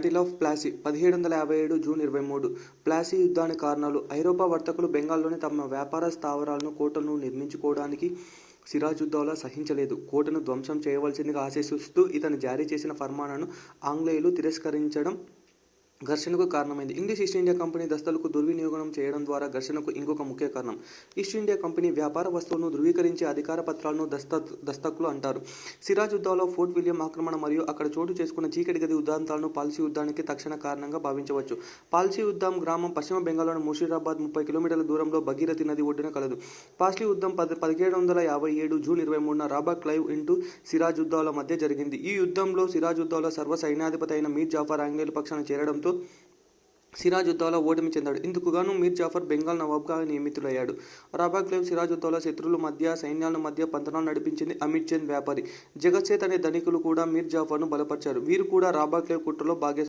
Battle of Plassey 1757 June 23. Plassey యుద్ధానికి కారణాలు. ఐరోపా వర్తకులు బెంగాల్లోని తమ వ్యాపార స్థావరాలను కోటను నిర్మించుకోవడానికి సిరాజుద్దౌలా సహించలేదు. కోటను ధ్వంసం చేయవలసిందిగా ఆదేశిస్తూ ఇతను జారీ చేసిన ఫర్మానాను ఆంగ్లేయులు తిరస్కరించడం ఘర్షణకు కారణమైంది. ఇంగ్లీష్ ఈస్ట్ ఇండియా కంపెనీ దస్తలకు దుర్వినియోగం చేయడం ద్వారా ఘర్షణకు ఇంకొక ముఖ్య కారణం. ఈస్ట్ ఇండియా కంపెనీ వ్యాపార వస్తువులను ధృవీకరించే అధికార పత్రాలను దస్తకులు అంటారు. సిరాజుద్దౌలా ఫోర్ట్ విలియం ఆక్రమణ మరియు అక్కడ చోటు చేసుకున్న చీకటి గది ఉదంతాలను పాల్సీ యుద్ధానికి తక్షణ కారణంగా భావించవచ్చు. పాల్సీ యుద్ధం గ్రామం పశ్చిమ బెంగాల్లోని ముషీరాబాద్ 30 కిలోమీటర్ల దూరంలో భగీరథి నది ఒడ్డున కలదు. పాల్సీ యుద్ధం 1757 జూన్ 23న రాబర్ట్ క్లైవ్ ఇంటూ సిరాజుద్దౌలా మధ్య జరిగింది. ఈ యుద్ధంలో సిరాజుద్దౌలా సర్వ సైన్యాధిపతి అయిన మీర్ జాఫర్ ఆంగ్లేయుల పక్షాన చేరడంతో సిరాజుద్దౌలా ఓటమి చెందాడు. ఇందుకుగాను మీర్ జాఫర్ బెంగాల్ నవాబ్గా నియమితులయ్యాడు. రాబర్ట్ క్లైవ్ సిరాజుద్దౌలా శత్రువుల మధ్య సైన్యాల మధ్య పంతనాలు నడిపించింది. అమిర్ చంద్ వ్యాపారి, జగత్ సేథ్ అనే ధనికులు కూడా మీర్ జాఫర్ను బలపరిచారు. వీరు కూడా రాబర్ట్ క్లైవ్ కుట్రలో భాగస్వాములు.